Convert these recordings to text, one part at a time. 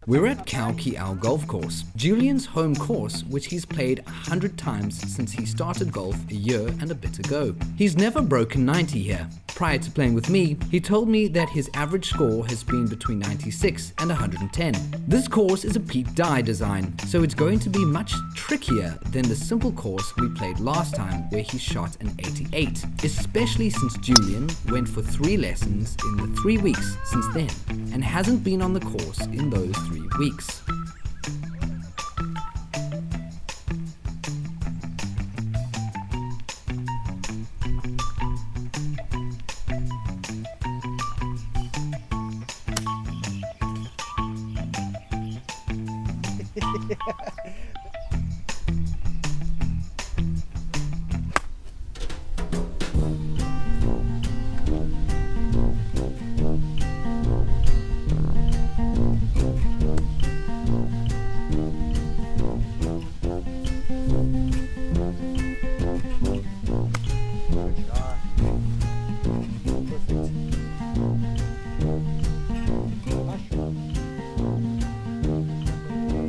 We're at Kauki'au Golf Course, Julian's home course, which he's played 100 times since he started golf a year and a bit ago. He's never broken 90 here. Prior to playing with me, he told me that his average score has been between 96 and 110. This course is a Pete Dye design, so it's going to be much trickier than the simple course we played last time where he shot an 88, especially since Julian went for 3 lessons in the 3 weeks since then and hasn't been on the course in those 3 weeks.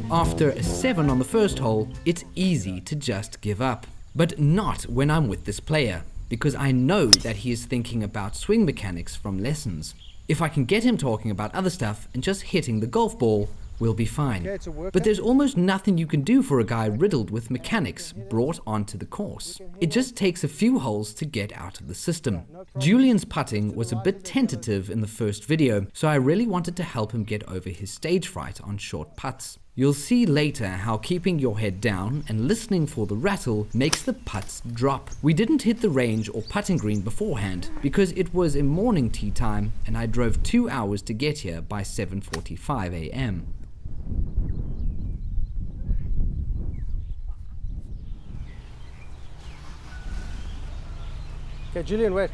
After a 7 on the first hole, it's easy to just give up. But not when I'm with this player, because I know that he is thinking about swing mechanics from lessons. If I can get him talking about other stuff and just hitting the golf ball, we'll be fine. But there's almost nothing you can do for a guy riddled with mechanics brought onto the course. It just takes a few holes to get out of the system. Julian's putting was a bit tentative in the first video, so I really wanted to help him get over his stage fright on short putts. You'll see later how keeping your head down and listening for the rattle makes the putts drop. We didn't hit the range or putting green beforehand because it was a morning tee time and I drove 2 hours to get here by 7:45 a.m. Okay, Julian, wait.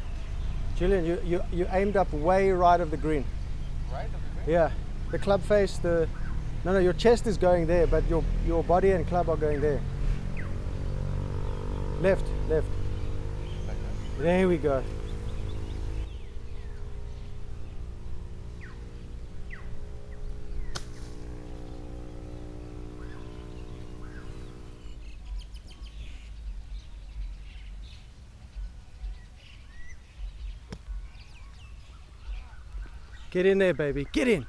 Julian, you aimed up way right of the green. Right of the green? Yeah, the club face, no, your chest is going there, but your body and club are going there. Left. Like that? There we go. Get in there, baby. Get in.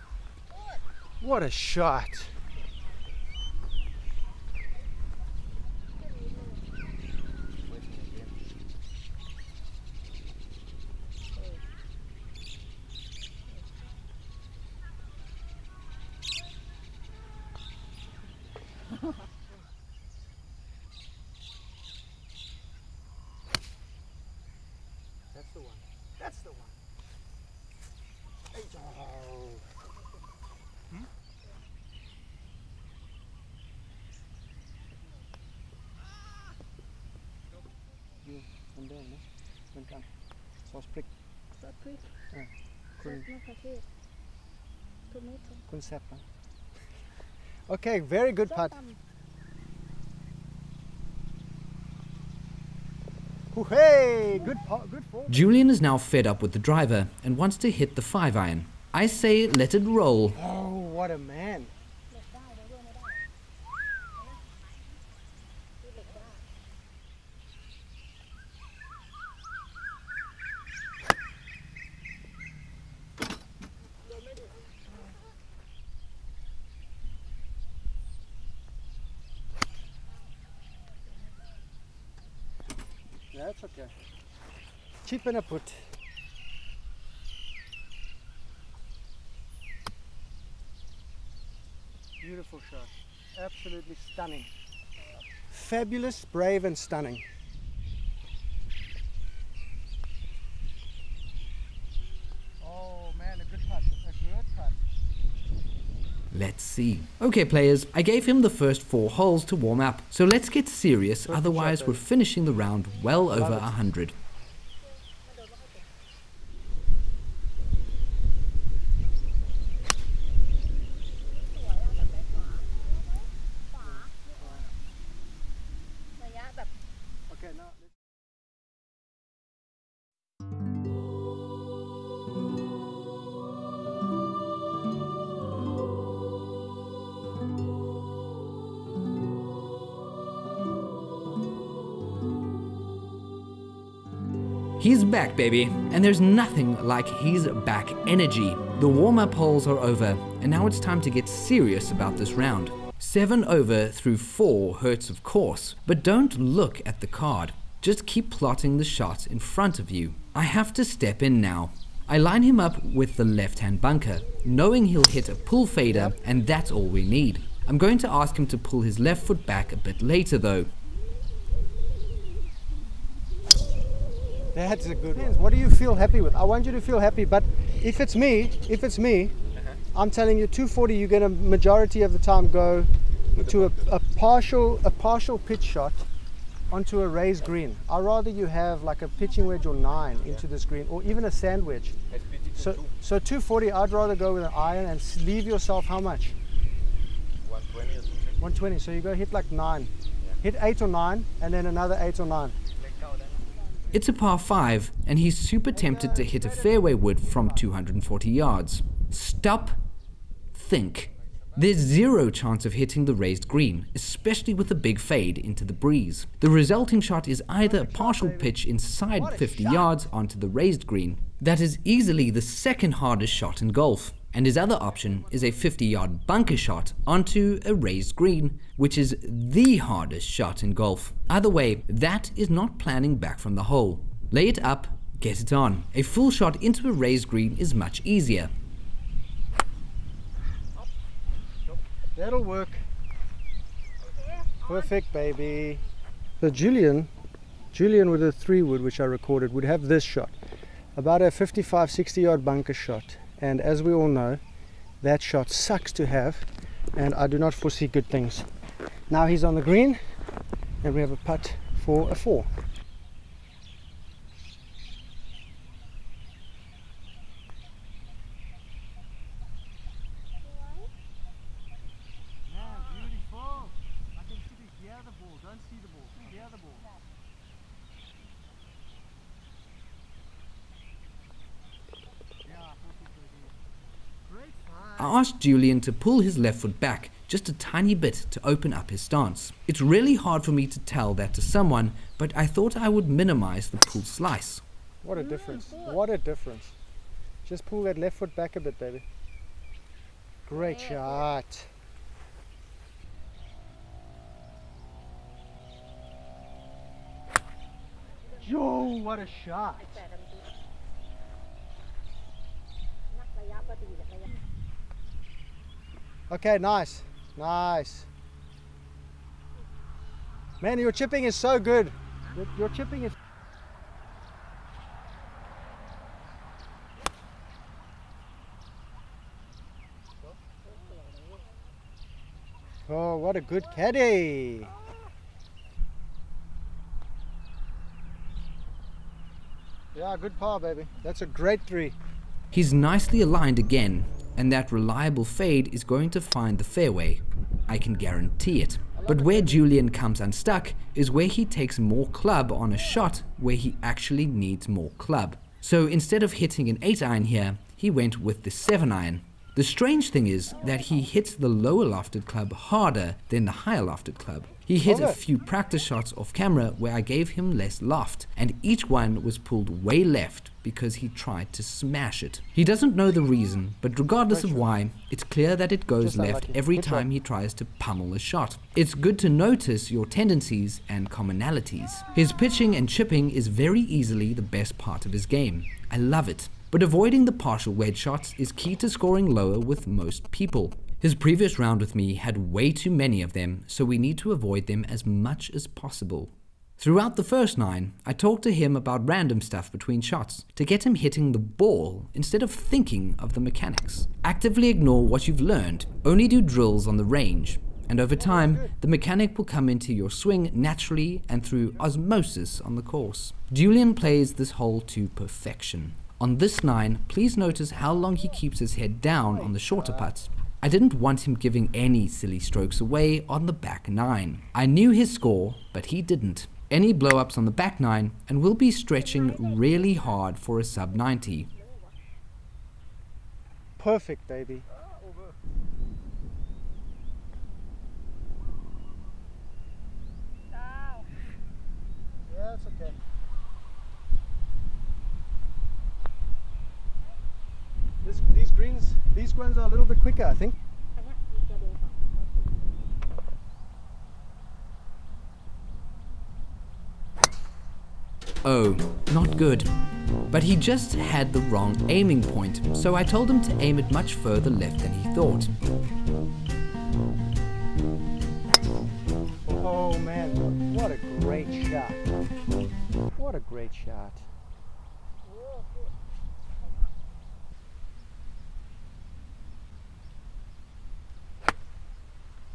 What a shot. That's the one. That's the one. Oh. Vandaag, hè? Dan kan. Zoals prik. Wat prik? Ja. Concept. Okay, very good putt. Hey, good fall. Julian is now fed up with the driver and wants to hit the 5-iron. I say let it roll. Oh, what a man. That's okay. Chip and a put. Beautiful shot. Absolutely stunning. Fabulous, brave and stunning. Oh man, a good putt. A good putt. Let's see. Okay players, I gave him the first 4 holes to warm up, so let's get serious, otherwise we're finishing the round well over 100. Okay, now He's back, baby, and there's nothing like he's back energy. The warm-up holes are over, and now it's time to get serious about this round. 7 over through 4 hurts, of course, but don't look at the card. Just keep plotting the shot in front of you. I have to step in now. I line him up with the left-hand bunker, knowing he'll hit a pull fader, and that's all we need. I'm going to ask him to pull his left foot back a bit later though. That's a good one. What do you feel happy with? I want you to feel happy, but if it's me, I'm telling you 240, you're going to majority of the time go to a partial pitch shot onto a raised green. I'd rather you have like a pitching wedge or 9 into this green, or even a sand wedge. So 240, I'd rather go with an iron and leave yourself how much? 120 or something. 120, so you go hit like 9. Hit 8 or 9, and then another 8 or 9. It's a par 5, and he's super tempted to hit a fairway wood from 240 yards. Stop. Think. There's zero chance of hitting the raised green, especially with a big fade into the breeze. The resulting shot is either a partial pitch inside 50 yards onto the raised green. That is easily the second hardest shot in golf. And his other option is a 50-yard bunker shot onto a raised green, which is the hardest shot in golf. Either way, that is not planning back from the hole. Lay it up, get it on. A full shot into a raised green is much easier. That'll work. Perfect, baby. So Julian with a 3 wood, which I recorded, would have this shot. About a 55, 60 yard bunker shot. And as we all know, that shot sucks to have, and I do not foresee good things. Now he's on the green, and we have a putt for a 4. Beautiful. I can hear the ball. Don't see the ball. Hear the ball. I asked Julian to pull his left foot back just a tiny bit to open up his stance. It's really hard for me to tell that to someone, but I thought I would minimize the pull slice. What a difference. What a difference. Just pull that left foot back a bit, baby. Great shot. Yo, what a shot. Okay, nice. Nice. Man, your chipping is so good. Your chipping is... Oh, what a good caddy. Yeah, good par, baby. That's a great 3. He's nicely aligned again, and that reliable fade is going to find the fairway. I can guarantee it. But where Julian comes unstuck is where he takes more club on a shot where he actually needs more club. So instead of hitting an 8-iron here, he went with the 7-iron. The strange thing is that he hits the lower lofted club harder than the higher lofted club. He hit a few practice shots off camera where I gave him less loft, and each one was pulled way left because he tried to smash it. He doesn't know the reason, but regardless of why, it's clear that it goes left every time he tries to pummel a shot. It's good to notice your tendencies and commonalities. His pitching and chipping is very easily the best part of his game. I love it. But avoiding the partial wedge shots is key to scoring lower with most people. His previous round with me had way too many of them, so we need to avoid them as much as possible. Throughout the first 9, I talked to him about random stuff between shots to get him hitting the ball instead of thinking of the mechanics. Actively ignore what you've learned, only do drills on the range, and over time, the mechanic will come into your swing naturally and through osmosis on the course. Julian plays this hole to perfection. On this 9, please notice how long he keeps his head down on the shorter putts. I didn't want him giving any silly strokes away on the back 9. I knew his score, but he didn't. Any blow-ups on the back 9 and we'll be stretching really hard for a sub 90. Perfect, baby. Yeah, it's okay. These ones are a little bit quicker, I think. Oh, not good. But he just had the wrong aiming point, so I told him to aim it much further left than he thought. Oh man, what a great shot. What a great shot.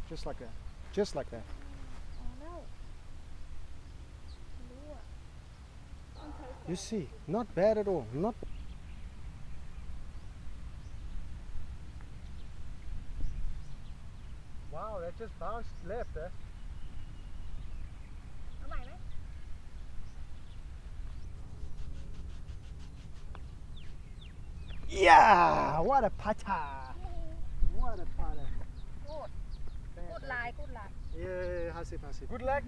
Just like that. Just like that. You see, not bad at all. Not. Wow, that just bounced left, eh? Yeah, what a putter! What a putter! Good luck, good luck. Yeah, hasib, hasib. Good luck.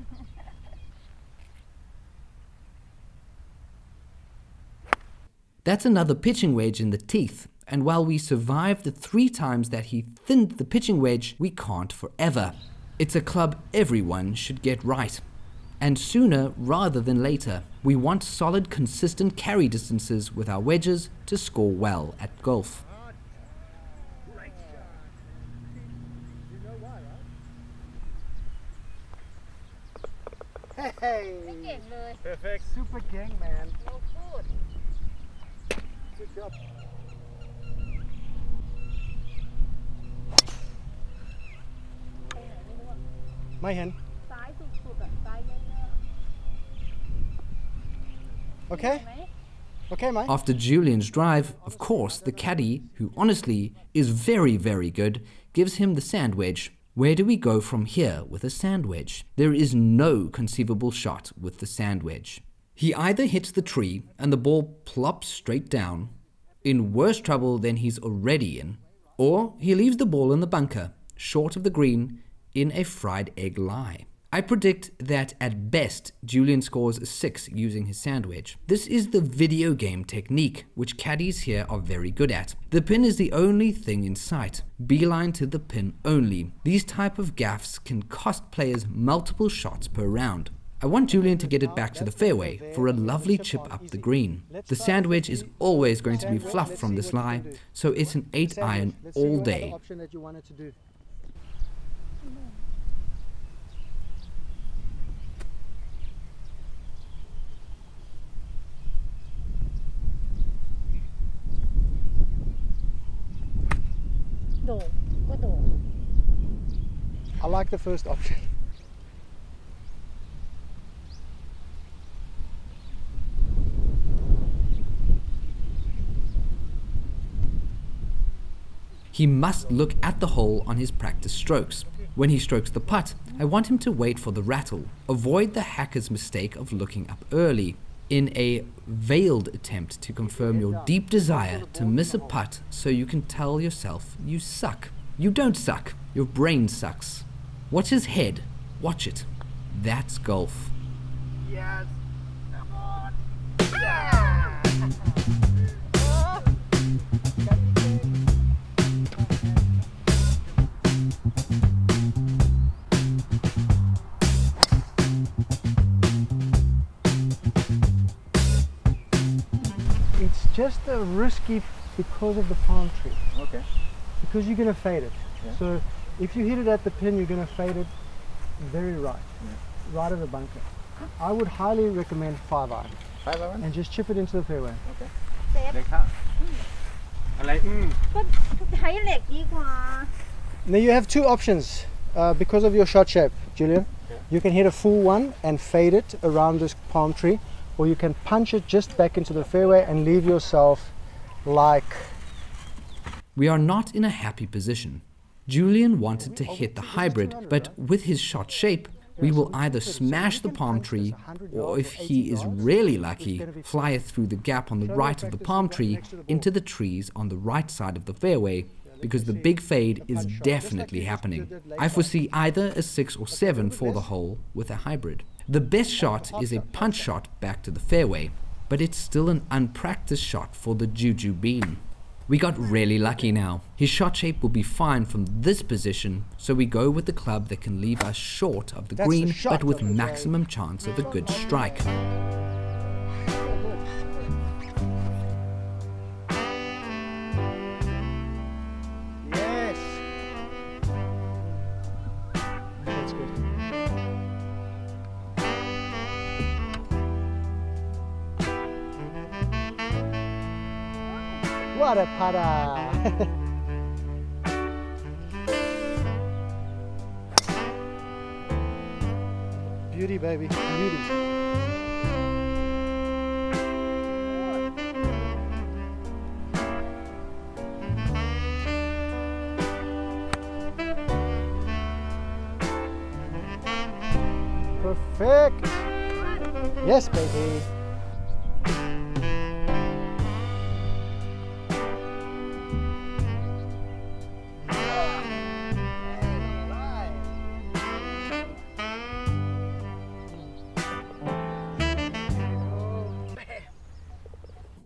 That's another pitching wedge in the teeth, and while we survived the 3 times that he thinned the pitching wedge, we can't forever. It's a club everyone should get right. And sooner rather than later. We want solid, consistent carry distances with our wedges to score well at golf. Great shot. You know why, right? Hey! เก่งเลย Perfect. Super gang, man. no good Good job. ไปไหนไม่รู้อะ ไม่เห็น ซ้ายสุดๆอะซ้ายเยอะๆ Okay? เห็นไหม Okay, mate. After Julian's drive, of course, the caddy, who honestly is very, very good, gives him the sand wedge. Where do we go from here with a sand wedge? There is no conceivable shot with the sand wedge. He either hits the tree and the ball plops straight down, in worse trouble than he's already in, or he leaves the ball in the bunker, short of the green, in a fried egg lie. I predict that at best, Julian scores a 6 using his sand wedge. This is the video game technique, which caddies here are very good at. The pin is the only thing in sight. Beeline to the pin only. These type of gaffes can cost players multiple shots per round. I want Julian to get it back to the fairway for a lovely chip up the green. The sand wedge is always going to be fluff from this lie, so it's an 8 iron all day. Option that you wanted to do. I like the first option. He must look at the hole on his practice strokes. When he strokes the putt, I want him to wait for the rattle. Avoid the hacker's mistake of looking up early, in a veiled attempt to confirm your deep desire to miss a putt so you can tell yourself you suck. You don't suck, your brain sucks. Watch his head, watch it. That's golf. Yes. Come on. It's just a risky because of the palm tree. Okay. Because you're going to fade it. Yeah. So if you hit it at the pin, you're going to fade it very right. Right of the bunker. I would highly recommend 5 iron 5 iron? and just chip it into the fairway. Okay. เซฟ เล็กครับอะไร ก็ใช้เหล็กดีกว่า Now you have 2 options because of your shot shape, Julian. Okay. You can hit a full one and fade it around this palm tree, or you can punch it just back into the fairway and leave yourself like... We are not in a happy position. Julian wanted to hit the hybrid, but with his shot shape, we will either smash the palm tree, or if he is really lucky, fly it through the gap on the right of the palm tree into the trees on the right side of the fairway, because the big fade is definitely happening. I foresee either a 6 or 7 for the hole with a hybrid. The best shot is a punch shot back to the fairway, but it's still an unpracticed shot for the Juju bean. We got really lucky now. His shot shape will be fine from this position, so we go with the club that can leave us short of the That's the green, shot but with of the maximum chance of a good strike. Yes. That's good. What a putter! Beauty, baby, beauty. Perfect. Yes, baby.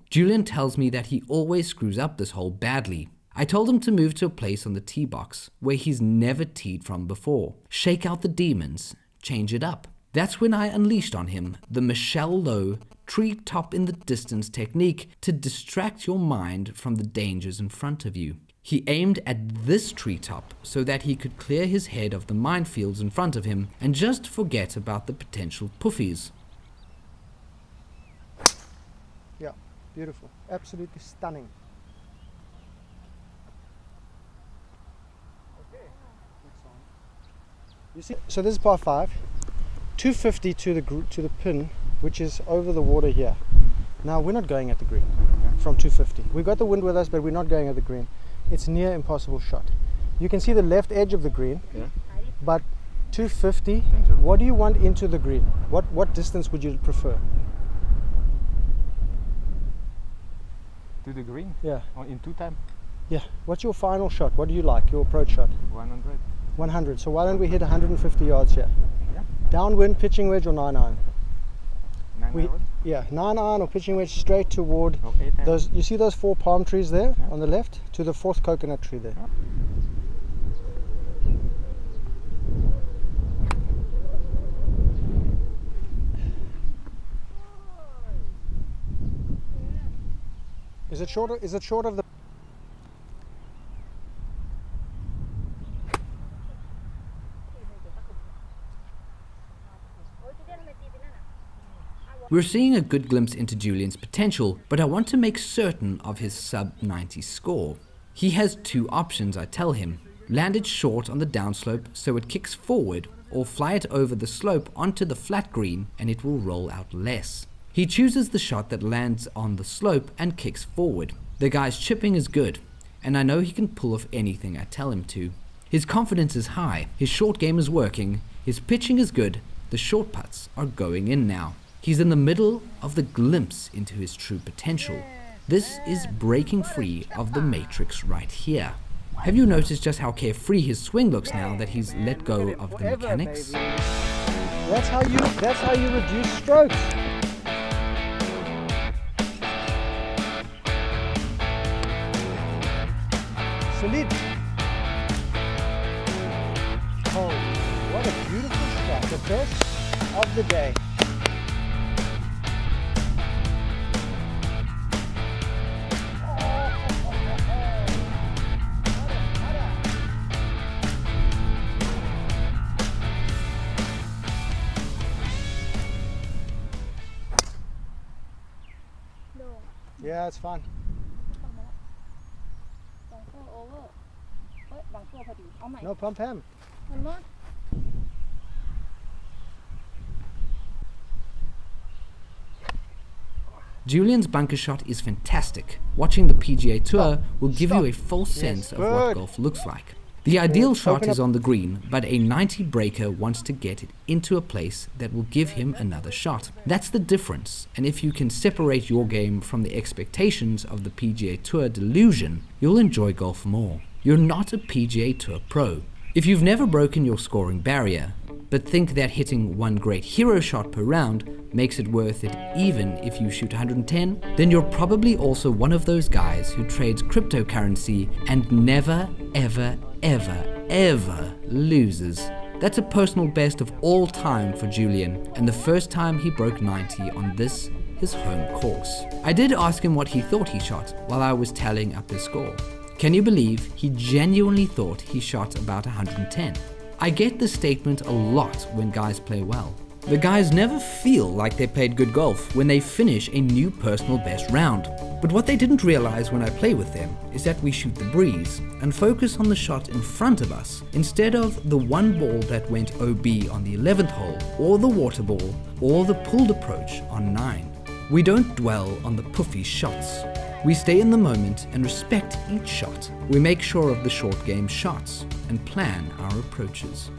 Julian tells me that he always screws up this hole badly. I told him to move to a place on the tee box where he's never teed from before. Shake out the demons, change it up. That's when I unleashed on him the Michelle Lowe tree top in the distance technique to distract your mind from the dangers in front of you. He aimed at this treetop so that he could clear his head of the minefields in front of him and just forget about the potential puffies. Yeah, beautiful. Absolutely stunning. You see, so this is par 5, 250 to the pin, which is over the water here. Now we're not going at the green from 250. We've got the wind with us, but we're not going at the green. It's near impossible shot. You can see the left edge of the green, but 250. What do you want into the green? What distance would you prefer? To the green? Yeah. Or in 2 time? Yeah. What's your final shot? What do you like? Your approach shot? 100. 100. So why don't we hit 150 yards here? Yeah. Downwind, pitching wedge or 9-iron? 9 hours? Yeah, 9-iron or pitching wedge straight toward Oh, 8 hours. those. You see those 4 palm trees there Yeah. on the left? To the 4th coconut tree there. Yeah. Is it shorter? Is it short of the? We're seeing a good glimpse into Julian's potential, but I want to make certain of his sub-90 score. He has 2 options, I tell him. Land it short on the downslope so it kicks forward, or fly it over the slope onto the flat green and it will roll out less. He chooses the shot that lands on the slope and kicks forward. The guy's chipping is good, and I know he can pull off anything I tell him to. His confidence is high, his short game is working, his pitching is good, the short putts are going in now. He's in the middle of the glimpse into his true potential. This is breaking free of the matrix right here. Have you noticed just how carefree his swing looks now that he's let go of the mechanics? That's how you reduce strokes. Solid. Oh, what a beautiful shot. The best of the day. Yeah, it's fine. No pump ham. Julian's bunker shot is fantastic. Watching the PGA Tour will give you a full sense of what golf looks like. The ideal shot is on the green, but a 90 breaker wants to get it into a place that will give him another shot. That's the difference, and if you can separate your game from the expectations of the PGA Tour delusion, you'll enjoy golf more. You're not a PGA Tour pro. If you've never broken your scoring barrier, but think that hitting one great hero shot per round makes it worth it even if you shoot 110, then you're probably also one of those guys who trades cryptocurrency and never, ever, ever, ever loses. That's a personal best of all time for Julian, and the first time he broke 90 on this, his home course. I did ask him what he thought he shot while I was tallying up his score. Can you believe he genuinely thought he shot about 110? I get this statement a lot when guys play well. The guys never feel like they played good golf when they finish a new personal best round. But what they didn't realize when I play with them is that we shoot the breeze and focus on the shot in front of us instead of the one ball that went OB on the 11th hole, or the water ball, or the pulled approach on 9. We don't dwell on the puffy shots. We stay in the moment and respect each shot. We make sure of the short game shots and plan our approaches.